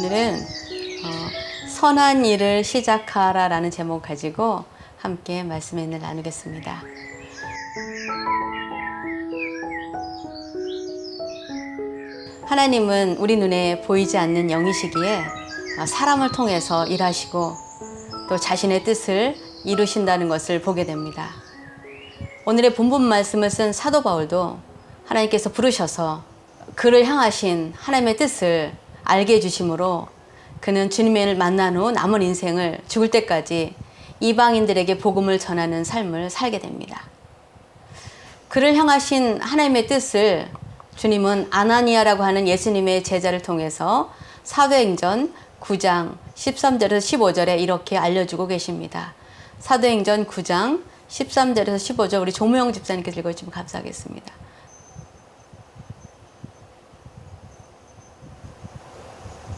오늘은 선한 일을 시작하라 라는 제목 가지고 함께 말씀의 은혜를 나누겠습니다. 하나님은 우리 눈에 보이지 않는 영이시기에 사람을 통해서 일하시고 또 자신의 뜻을 이루신다는 것을 보게 됩니다. 오늘의 본문 말씀을 쓴 사도 바울도 하나님께서 부르셔서 그를 향하신 하나님의 뜻을 알게 해주심으로 그는 주님을 만난 후 남은 인생을 죽을 때까지 이방인들에게 복음을 전하는 삶을 살게 됩니다. 그를 향하신 하나님의 뜻을 주님은 아나니아라고 하는 예수님의 제자를 통해서 사도행전 9장 13절에서 15절에 이렇게 알려주고 계십니다. 사도행전 9장 13절에서 15절 우리 조무영 집사님께서 읽어주시면 감사하겠습니다.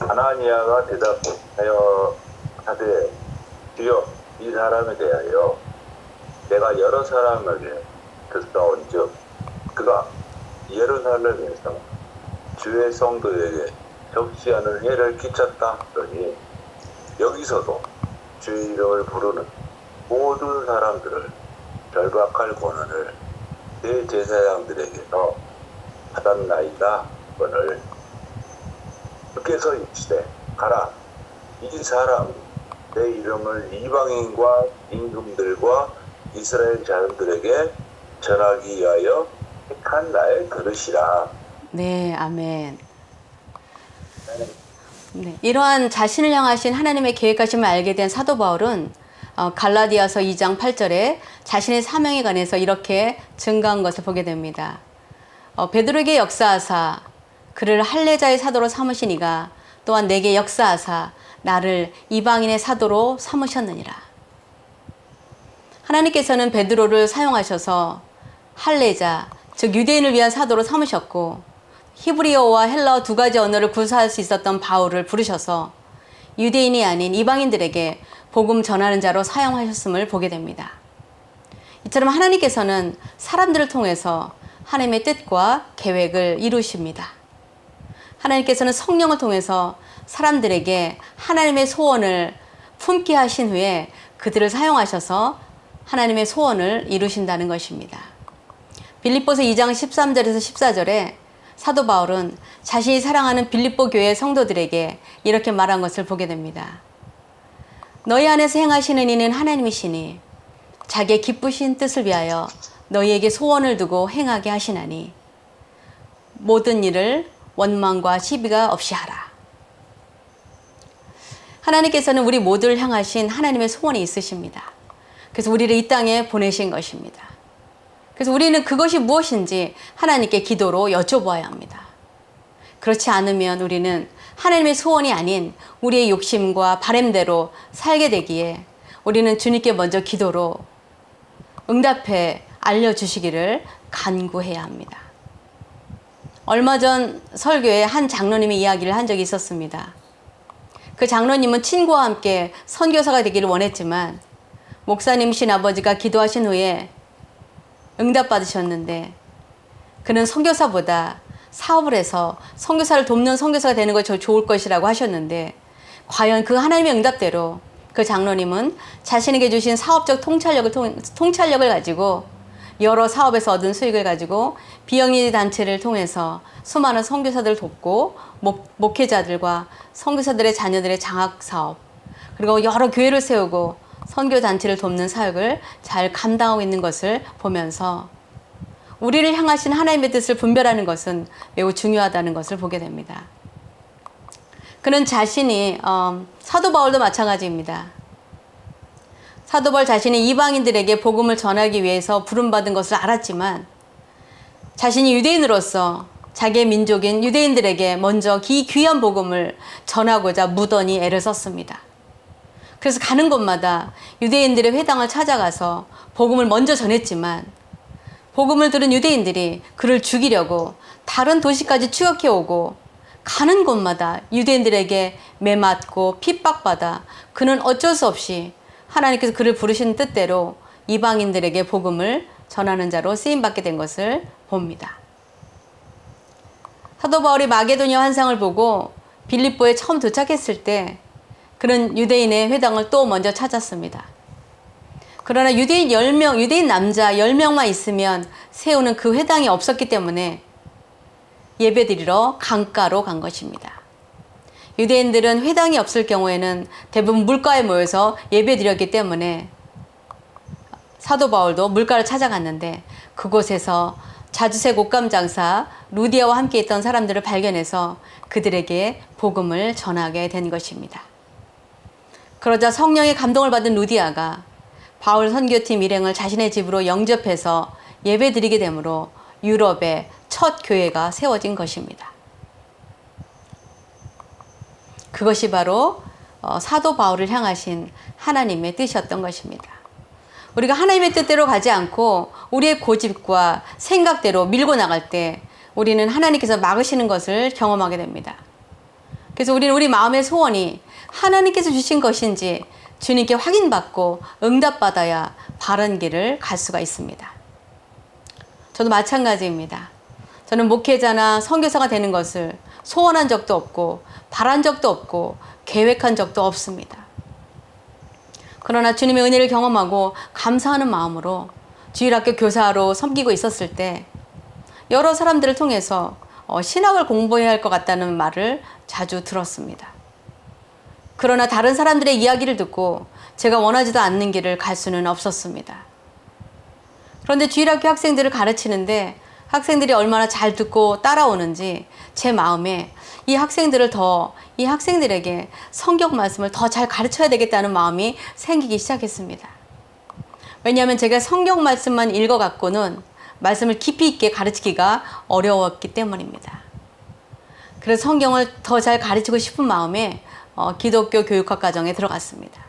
아나니아가 대답하여 하되 주여 이 사람에 대하여 내가 여러 사람에게 듣사온즉 그가 예루살렘에서 주의 성도에게 적지 않은 해를 끼쳤다 하더니 여기서도 주의 이름을 부르는 모든 사람들을 결박할 권한을 대제사장들에게서 받았나이다 하거늘 주께서 이르시되 가라 이 사람 내 이름을 이방인과 임금들과 이스라엘 자손들에게 전하기 위하여 택한 나의 그릇이라. 네, 아멘. 네, 이러한 자신을 향하신 하나님의 계획하심을 알게 된 사도 바울은 갈라디아서 2장 8절에 자신의 사명에 관해서 이렇게 증거한 것을 보게 됩니다. 베드로에게 역사하사 그를 할례자의 사도로 삼으시니가 또한 내게 역사하사 나를 이방인의 사도로 삼으셨느니라. 하나님께서는 베드로를 사용하셔서 할례자, 즉 유대인을 위한 사도로 삼으셨고 히브리어와 헬라어 두 가지 언어를 구사할 수 있었던 바울을 부르셔서 유대인이 아닌 이방인들에게 복음 전하는 자로 사용하셨음을 보게 됩니다. 이처럼 하나님께서는 사람들을 통해서 하나님의 뜻과 계획을 이루십니다. 하나님께서는 성령을 통해서 사람들에게 하나님의 소원을 품게 하신 후에 그들을 사용하셔서 하나님의 소원을 이루신다는 것입니다. 빌립보서 2장 13절에서 14절에 사도 바울은 자신이 사랑하는 빌립보 교회 성도들에게 이렇게 말한 것을 보게 됩니다. 너희 안에서 행하시는 이는 하나님이시니 자기의 기쁘신 뜻을 위하여 너희에게 소원을 두고 행하게 하시나니 모든 일을 원망과 시비가 없이 하라. 하나님께서는 우리 모두를 향하신 하나님의 소원이 있으십니다. 그래서 우리를 이 땅에 보내신 것입니다. 그래서 우리는 그것이 무엇인지 하나님께 기도로 여쭤보아야 합니다. 그렇지 않으면 우리는 하나님의 소원이 아닌 우리의 욕심과 바램대로 살게 되기에 우리는 주님께 먼저 기도로 응답해 알려주시기를 간구해야 합니다. 얼마 전 설교에 한 장로님이 이야기를 한 적이 있었습니다. 그 장로님은 친구와 함께 선교사가 되기를 원했지만 목사님이신 아버지가 기도하신 후에 응답받으셨는데 그는 선교사보다 사업을 해서 선교사를 돕는 선교사가 되는 것이 좋을 것이라고 하셨는데 과연 그 하나님의 응답대로 그 장로님은 자신에게 주신 사업적 통찰력을 가지고 여러 사업에서 얻은 수익을 가지고 비영리 단체를 통해서 수많은 선교사들을 돕고 목회자들과 선교사들의 자녀들의 장학 사업 그리고 여러 교회를 세우고 선교 단체를 돕는 사역을 잘 감당하고 있는 것을 보면서 우리를 향하신 하나님의 뜻을 분별하는 것은 매우 중요하다는 것을 보게 됩니다. 그는 자신이 사도 바울도 마찬가지입니다. 사도 바울 자신이 이방인들에게 복음을 전하기 위해서 부름받은 것을 알았지만 자신이 유대인으로서 자기의 민족인 유대인들에게 먼저 귀한 복음을 전하고자 무던히 애를 썼습니다. 그래서 가는 곳마다 유대인들의 회당을 찾아가서 복음을 먼저 전했지만 복음을 들은 유대인들이 그를 죽이려고 다른 도시까지 추격해 오고 가는 곳마다 유대인들에게 매맞고 핍박받아 그는 어쩔 수 없이 하나님께서 그를 부르신 뜻대로 이방인들에게 복음을 전하는 자로 쓰임받게 된 것을 봅니다. 사도 바울이 마게도니아 환상을 보고 빌립보에 처음 도착했을 때 그런 유대인의 회당을 또 먼저 찾았습니다. 그러나 유대인 남자 10명만 있으면 세우는 그 회당이 없었기 때문에 예배드리러 강가로 간 것입니다. 유대인들은 회당이 없을 경우에는 대부분 물가에 모여서 예배드렸기 때문에 사도 바울도 물가를 찾아갔는데 그곳에서 자주색 옷감 장사 루디아와 함께 있던 사람들을 발견해서 그들에게 복음을 전하게 된 것입니다. 그러자 성령의 감동을 받은 루디아가 바울 선교팀 일행을 자신의 집으로 영접해서 예배드리게 되므로 유럽의 첫 교회가 세워진 것입니다. 그것이 바로 사도 바울을 향하신 하나님의 뜻이었던 것입니다. 우리가 하나님의 뜻대로 가지 않고 우리의 고집과 생각대로 밀고 나갈 때 우리는 하나님께서 막으시는 것을 경험하게 됩니다. 그래서 우리는 우리 마음의 소원이 하나님께서 주신 것인지 주님께 확인받고 응답받아야 바른 길을 갈 수가 있습니다. 저도 마찬가지입니다. 저는 목회자나 선교사가 되는 것을 소원한 적도 없고 바란 적도 없고 계획한 적도 없습니다. 그러나 주님의 은혜를 경험하고 감사하는 마음으로 주일학교 교사로 섬기고 있었을 때 여러 사람들을 통해서 신학을 공부해야 할 것 같다는 말을 자주 들었습니다. 그러나 다른 사람들의 이야기를 듣고 제가 원하지도 않는 길을 갈 수는 없었습니다. 그런데 주일학교 학생들을 가르치는데 학생들이 얼마나 잘 듣고 따라오는지 제 마음에 이 학생들에게 성경 말씀을 더 잘 가르쳐야 되겠다는 마음이 생기기 시작했습니다. 왜냐하면 제가 성경 말씀만 읽어갖고는 말씀을 깊이 있게 가르치기가 어려웠기 때문입니다. 그래서 성경을 더 잘 가르치고 싶은 마음에 기독교 교육학 과정에 들어갔습니다.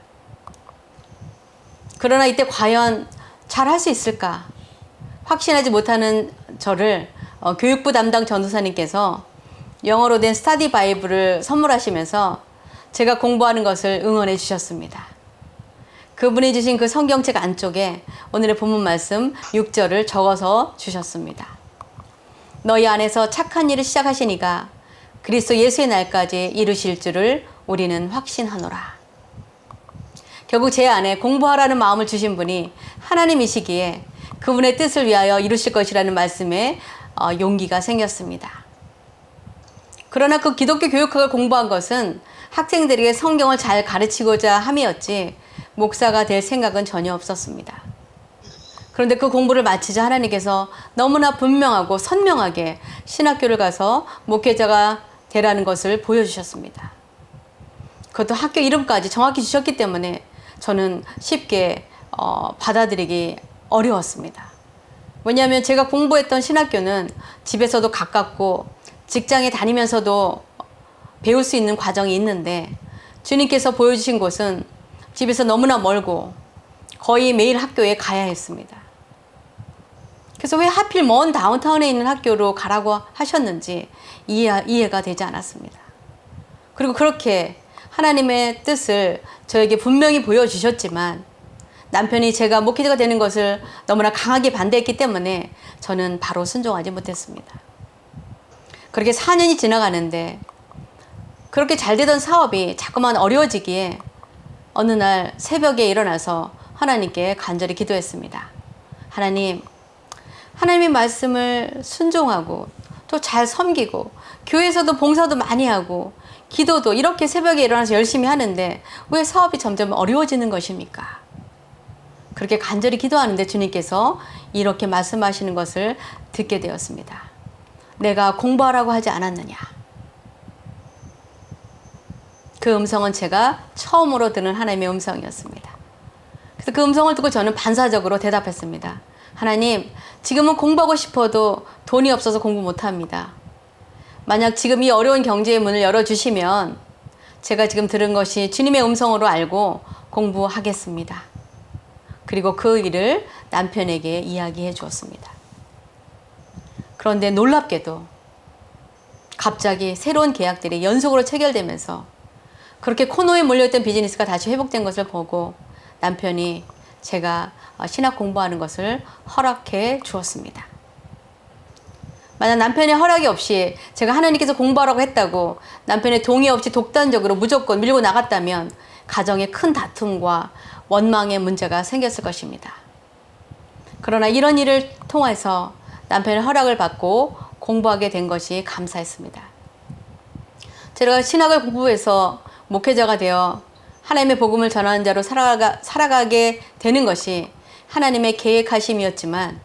그러나 이때 과연 잘 할 수 있을까? 확신하지 못하는 저를 교육부 담당 전도사님께서 영어로 된 스터디 바이블을 선물하시면서 제가 공부하는 것을 응원해 주셨습니다. 그분이 주신 그 성경책 안쪽에 오늘의 본문 말씀 6절을 적어서 주셨습니다. 너희 안에서 착한 일을 시작하시니가 그리스도 예수의 날까지 이루실 줄을 우리는 확신하노라. 결국 제 안에 공부하라는 마음을 주신 분이 하나님이시기에 그분의 뜻을 위하여 이루실 것이라는 말씀에 용기가 생겼습니다. 그러나 그 기독교 교육학을 공부한 것은 학생들에게 성경을 잘 가르치고자 함이었지 목사가 될 생각은 전혀 없었습니다. 그런데 그 공부를 마치자 하나님께서 너무나 분명하고 선명하게 신학교를 가서 목회자가 되라는 것을 보여주셨습니다. 그것도 학교 이름까지 정확히 주셨기 때문에 저는 쉽게 받아들이기 어려웠습니다. 왜냐하면 제가 공부했던 신학교는 집에서도 가깝고 직장에 다니면서도 배울 수 있는 과정이 있는데 주님께서 보여주신 곳은 집에서 너무나 멀고 거의 매일 학교에 가야 했습니다. 그래서 왜 하필 먼 다운타운에 있는 학교로 가라고 하셨는지 이해가 되지 않았습니다. 그리고 그렇게 하나님의 뜻을 저에게 분명히 보여주셨지만 남편이 제가 목회자가 되는 것을 너무나 강하게 반대했기 때문에 저는 바로 순종하지 못했습니다. 그렇게 4년이 지나가는데 그렇게 잘 되던 사업이 자꾸만 어려워지기에 어느 날 새벽에 일어나서 하나님께 간절히 기도했습니다. 하나님의 말씀을 순종하고 또 잘 섬기고 교회에서도 봉사도 많이 하고 기도도 이렇게 새벽에 일어나서 열심히 하는데 왜 사업이 점점 어려워지는 것입니까? 그렇게 간절히 기도하는데 주님께서 이렇게 말씀하시는 것을 듣게 되었습니다. 내가 공부하라고 하지 않았느냐? 그 음성은 제가 처음으로 듣는 하나님의 음성이었습니다. 그래서 그 음성을 듣고 저는 반사적으로 대답했습니다. 하나님, 지금은 공부하고 싶어도 돈이 없어서 공부 못합니다. 만약 지금 이 어려운 경제의 문을 열어주시면 제가 지금 들은 것이 주님의 음성으로 알고 공부하겠습니다. 그리고 그 일을 남편에게 이야기해 주었습니다. 그런데 놀랍게도 갑자기 새로운 계약들이 연속으로 체결되면서 그렇게 코너에 몰려있던 비즈니스가 다시 회복된 것을 보고 남편이 제가 신학 공부하는 것을 허락해 주었습니다. 만약 남편의 허락이 없이 제가 하나님께서 공부하라고 했다고 남편의 동의 없이 독단적으로 무조건 밀고 나갔다면 가정에 큰 다툼과 원망의 문제가 생겼을 것입니다. 그러나 이런 일을 통해서 남편의 허락을 받고 공부하게 된 것이 감사했습니다. 제가 신학을 공부해서 목회자가 되어 하나님의 복음을 전하는 자로 살아가게 되는 것이 하나님의 계획하심이었지만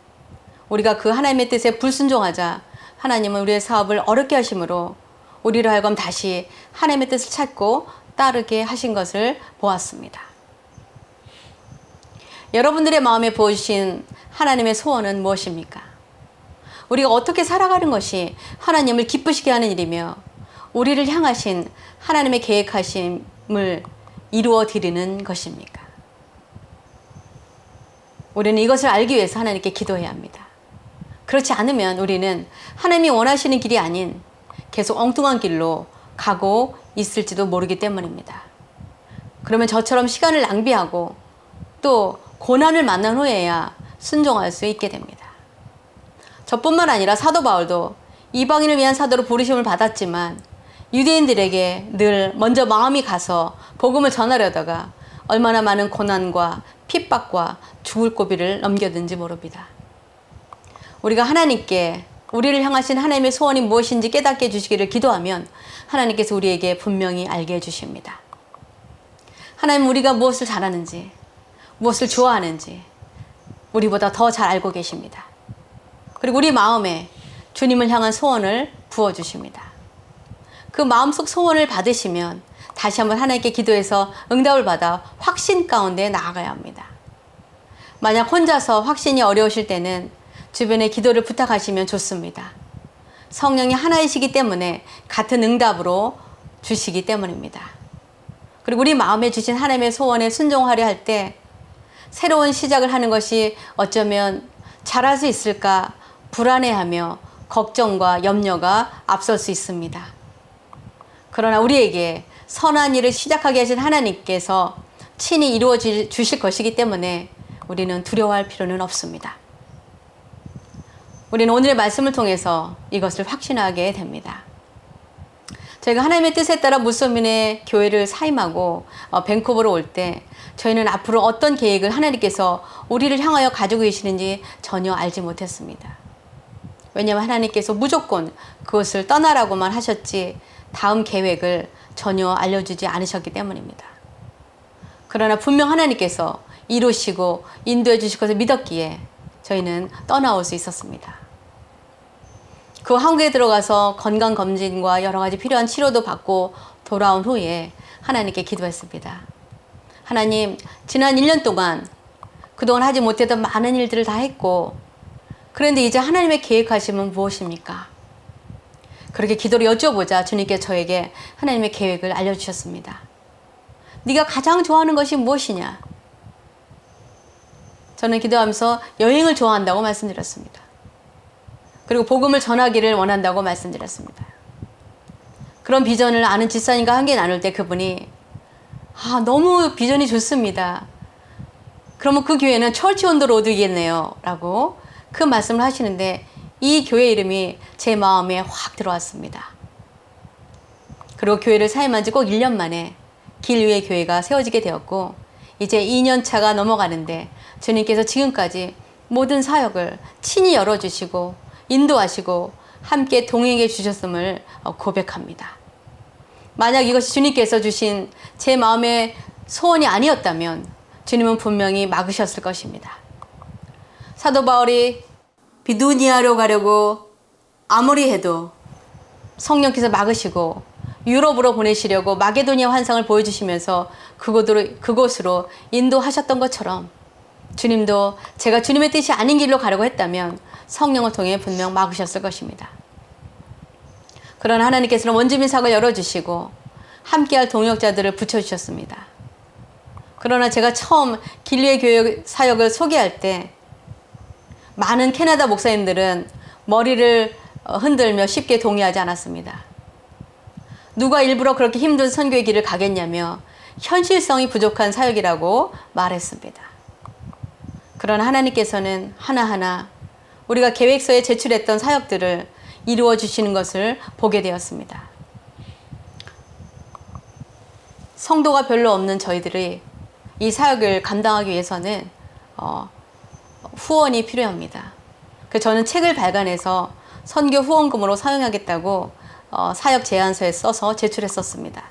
우리가 그 하나님의 뜻에 불순종하자 하나님은 우리의 사업을 어렵게 하심으로 우리로 하여금 다시 하나님의 뜻을 찾고 따르게 하신 것을 보았습니다. 여러분들의 마음에 부어주신 하나님의 소원은 무엇입니까? 우리가 어떻게 살아가는 것이 하나님을 기쁘시게 하는 일이며 우리를 향하신 하나님의 계획하심을 이루어 드리는 것입니까? 우리는 이것을 알기 위해서 하나님께 기도해야 합니다. 그렇지 않으면 우리는 하나님이 원하시는 길이 아닌 계속 엉뚱한 길로 가고 있을지도 모르기 때문입니다. 그러면 저처럼 시간을 낭비하고 또 고난을 만난 후에야 순종할 수 있게 됩니다. 저뿐만 아니라 사도 바울도 이방인을 위한 사도로 부르심을 받았지만 유대인들에게 늘 먼저 마음이 가서 복음을 전하려다가 얼마나 많은 고난과 핍박과 죽을 고비를 넘겼는지 모릅니다. 우리가 하나님께 우리를 향하신 하나님의 소원이 무엇인지 깨닫게 해주시기를 기도하면 하나님께서 우리에게 분명히 알게 해주십니다. 하나님 우리가 무엇을 잘하는지 무엇을 좋아하는지 우리보다 더 잘 알고 계십니다. 그리고 우리 마음에 주님을 향한 소원을 부어주십니다. 그 마음속 소원을 받으시면 다시 한번 하나님께 기도해서 응답을 받아 확신 가운데 나아가야 합니다. 만약 혼자서 확신이 어려우실 때는 주변에 기도를 부탁하시면 좋습니다. 성령이 하나이시기 때문에 같은 응답으로 주시기 때문입니다. 그리고 우리 마음에 주신 하나님의 소원에 순종하려 할 때 새로운 시작을 하는 것이 어쩌면 잘할 수 있을까 불안해하며 걱정과 염려가 앞설 수 있습니다. 그러나 우리에게 선한 일을 시작하게 하신 하나님께서 친히 이루어 주실 것이기 때문에 우리는 두려워할 필요는 없습니다. 우리는 오늘의 말씀을 통해서 이것을 확신하게 됩니다. 저희가 하나님의 뜻에 따라 무소민의 교회를 사임하고 밴쿠버로 올 때 저희는 앞으로 어떤 계획을 하나님께서 우리를 향하여 가지고 계시는지 전혀 알지 못했습니다. 왜냐하면 하나님께서 무조건 그것을 떠나라고만 하셨지 다음 계획을 전혀 알려주지 않으셨기 때문입니다. 그러나 분명 하나님께서 이루시고 인도해 주실 것을 믿었기에 저희는 떠나올 수 있었습니다. 그 한국에 들어가서 건강검진과 여러 가지 필요한 치료도 받고 돌아온 후에 하나님께 기도했습니다. 하나님, 지난 1년 동안 그동안 하지 못했던 많은 일들을 다 했고 그런데 이제 하나님의 계획하심은 무엇입니까? 그렇게 기도를 여쭤보자 주님께 저에게 하나님의 계획을 알려주셨습니다. 네가 가장 좋아하는 것이 무엇이냐? 저는 기도하면서 여행을 좋아한다고 말씀드렸습니다. 그리고 복음을 전하기를 원한다고 말씀드렸습니다. 그런 비전을 아는 집사님과 함께 나눌 때 그분이 너무 비전이 좋습니다. 그러면 그 교회는 철치 온더 로드이겠네요 라고 그 말씀을 하시는데 이 교회 이름이 제 마음에 확 들어왔습니다. 그리고 교회를 사임한 지 꼭 1년 만에 길 위에 교회가 세워지게 되었고 이제 2년 차가 넘어가는데 주님께서 지금까지 모든 사역을 친히 열어주시고 인도하시고 함께 동행해 주셨음을 고백합니다. 만약 이것이 주님께서 주신 제 마음의 소원이 아니었다면 주님은 분명히 막으셨을 것입니다. 사도 바울이 비두니아로 가려고 아무리 해도 성령께서 막으시고 유럽으로 보내시려고 마게도니아 환상을 보여주시면서 그곳으로 인도하셨던 것처럼 주님도 제가 주님의 뜻이 아닌 길로 가려고 했다면 성령을 통해 분명 막으셨을 것입니다. 그러나 하나님께서는 원주민 사역을 열어주시고 함께할 동역자들을 붙여주셨습니다. 그러나 제가 처음 길리의 교회 사역을 소개할 때 많은 캐나다 목사님들은 머리를 흔들며 쉽게 동의하지 않았습니다. 누가 일부러 그렇게 힘든 선교의 길을 가겠냐며 현실성이 부족한 사역이라고 말했습니다. 그러나 하나님께서는 하나하나 우리가 계획서에 제출했던 사역들을 이루어 주시는 것을 보게 되었습니다. 성도가 별로 없는 저희들이 이 사역을 감당하기 위해서는 후원이 필요합니다. 저는 책을 발간해서 선교 후원금으로 사용하겠다고 사역 제안서에 써서 제출했었습니다.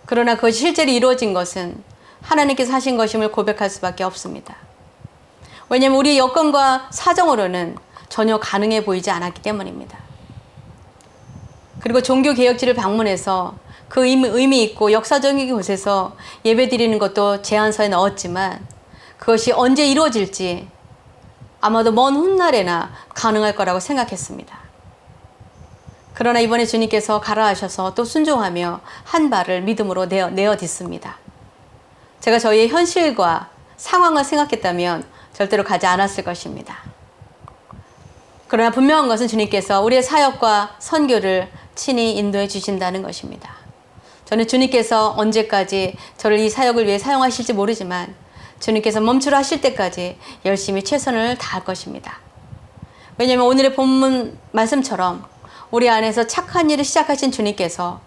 그러나 그것이 실제로 이루어진 것은 하나님께서 하신 것임을 고백할 수밖에 없습니다. 왜냐하면 우리의 여건과 사정으로는 전혀 가능해 보이지 않았기 때문입니다. 그리고 종교개혁지를 방문해서 그 의미 있고 역사적인 곳에서 예배 드리는 것도 제안서에 넣었지만 그것이 언제 이루어질지 아마도 먼 훗날에나 가능할 거라고 생각했습니다. 그러나 이번에 주님께서 가라 하셔서 또 순종하며 한 발을 믿음으로 내어딛습니다. 제가 저희의 현실과 상황을 생각했다면 절대로 가지 않았을 것입니다. 그러나 분명한 것은 주님께서 우리의 사역과 선교를 친히 인도해 주신다는 것입니다. 저는 주님께서 언제까지 저를 이 사역을 위해 사용하실지 모르지만 주님께서 멈추라 하실 때까지 열심히 최선을 다할 것입니다. 왜냐하면 오늘의 본문 말씀처럼 우리 안에서 착한 일을 시작하신 주님께서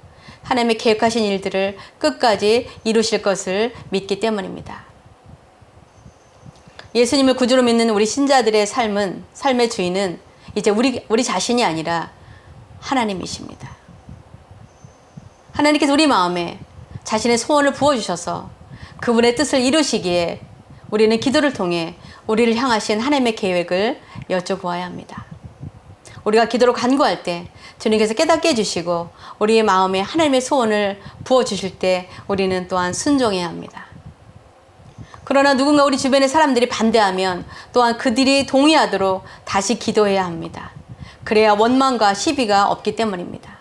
하나님의 계획하신 일들을 끝까지 이루실 것을 믿기 때문입니다. 예수님을 구주로 믿는 우리 신자들의 삶의 주인은 이제 우리 자신이 아니라 하나님이십니다. 하나님께서 우리 마음에 자신의 소원을 부어주셔서 그분의 뜻을 이루시기에 우리는 기도를 통해 우리를 향하신 하나님의 계획을 여쭤보아야 합니다. 우리가 기도로 간구할 때 주님께서 깨닫게 해주시고 우리의 마음에 하나님의 소원을 부어주실 때 우리는 또한 순종해야 합니다. 그러나 누군가 우리 주변의 사람들이 반대하면 또한 그들이 동의하도록 다시 기도해야 합니다. 그래야 원망과 시비가 없기 때문입니다.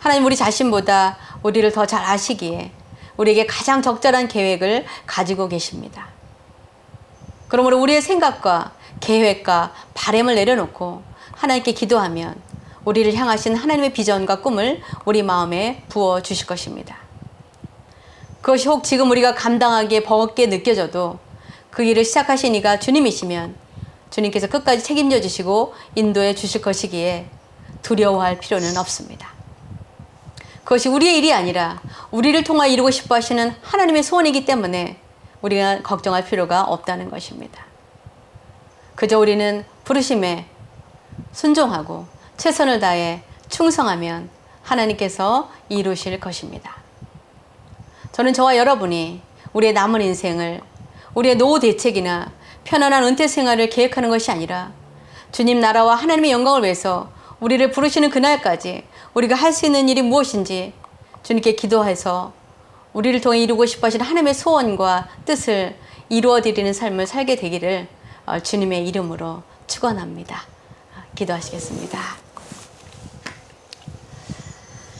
하나님 우리 자신보다 우리를 더 잘 아시기에 우리에게 가장 적절한 계획을 가지고 계십니다. 그러므로 우리의 생각과 계획과 바람을 내려놓고 하나님께 기도하면 우리를 향하신 하나님의 비전과 꿈을 우리 마음에 부어 주실 것입니다. 그것이 혹 지금 우리가 감당하기에 버겁게 느껴져도 그 일을 시작하신 이가 주님이시면 주님께서 끝까지 책임져 주시고 인도해 주실 것이기에 두려워할 필요는 없습니다. 그것이 우리의 일이 아니라 우리를 통하여 이루고 싶어 하시는 하나님의 소원이기 때문에 우리가 걱정할 필요가 없다는 것입니다. 그저 우리는 부르심에 순종하고 최선을 다해 충성하면 하나님께서 이루실 것입니다. 저는 저와 여러분이 우리의 남은 인생을 우리의 노후 대책이나 편안한 은퇴 생활을 계획하는 것이 아니라 주님 나라와 하나님의 영광을 위해서 우리를 부르시는 그날까지 우리가 할 수 있는 일이 무엇인지 주님께 기도해서 우리를 통해 이루고 싶어 하시는 하나님의 소원과 뜻을 이루어 드리는 삶을 살게 되기를 주님의 이름으로 축원합니다. 기도하시겠습니다.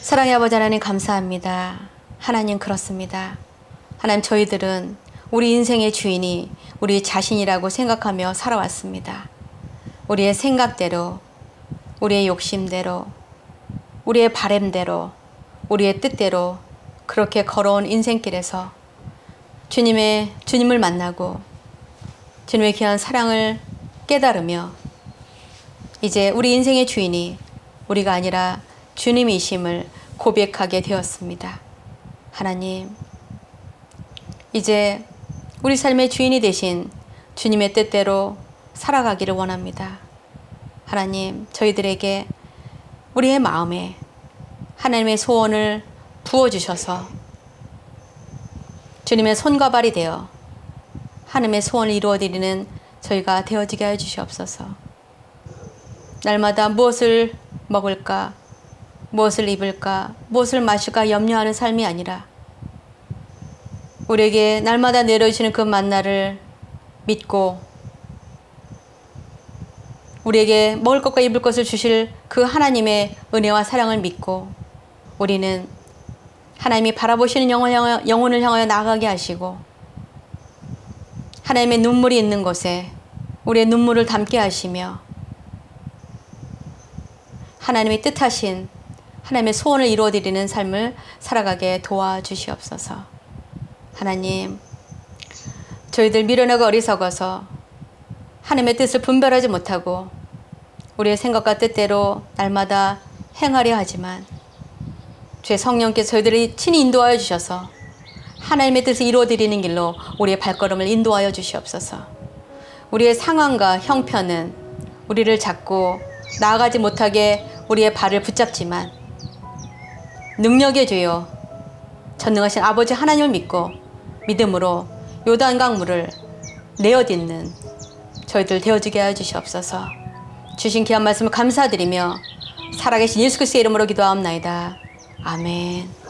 사랑의 아버지 하나님 감사합니다. 하나님 그렇습니다. 하나님 저희들은 우리 인생의 주인이 우리 자신이라고 생각하며 살아왔습니다. 우리의 생각대로, 우리의 욕심대로, 우리의 바램대로, 우리의 뜻대로 그렇게 걸어온 인생길에서 주님을 만나고 주님의 귀한 사랑을 깨달으며 이제 우리 인생의 주인이 우리가 아니라 주님이심을 고백하게 되었습니다. 하나님, 이제 우리 삶의 주인이 되신 주님의 뜻대로 살아가기를 원합니다. 하나님, 저희들에게 우리의 마음에 하나님의 소원을 부어주셔서 주님의 손과 발이 되어 하나님의 소원을 이루어드리는 저희가 되어지게 해 주시옵소서. 날마다 무엇을 먹을까, 무엇을 입을까, 무엇을 마실까 염려하는 삶이 아니라 우리에게 날마다 내려주시는 그 만나를 믿고 우리에게 먹을 것과 입을 것을 주실 그 하나님의 은혜와 사랑을 믿고 우리는 하나님이 바라보시는 영혼을 향하여 나아가게 하시고 하나님의 눈물이 있는 곳에 우리의 눈물을 담게 하시며 하나님의 뜻하신 하나님의 소원을 이루어드리는 삶을 살아가게 도와주시옵소서. 하나님, 저희들 미련하고 어리석어서 하나님의 뜻을 분별하지 못하고 우리의 생각과 뜻대로 날마다 행하려 하지만 주의 성령께서 저희들이 친히 인도하여 주셔서 하나님의 뜻을 이루어드리는 길로 우리의 발걸음을 인도하여 주시옵소서. 우리의 상황과 형편은 우리를 잡고 나아가지 못하게 우리의 발을 붙잡지만 능력의 주여 전능하신 아버지 하나님을 믿고 믿음으로 요단강 물을 내어딛는 저희들 되어지게 하여 주시옵소서. 주신 귀한 말씀을 감사드리며 살아계신 예수 그리스도의 이름으로 기도하옵나이다. 아멘.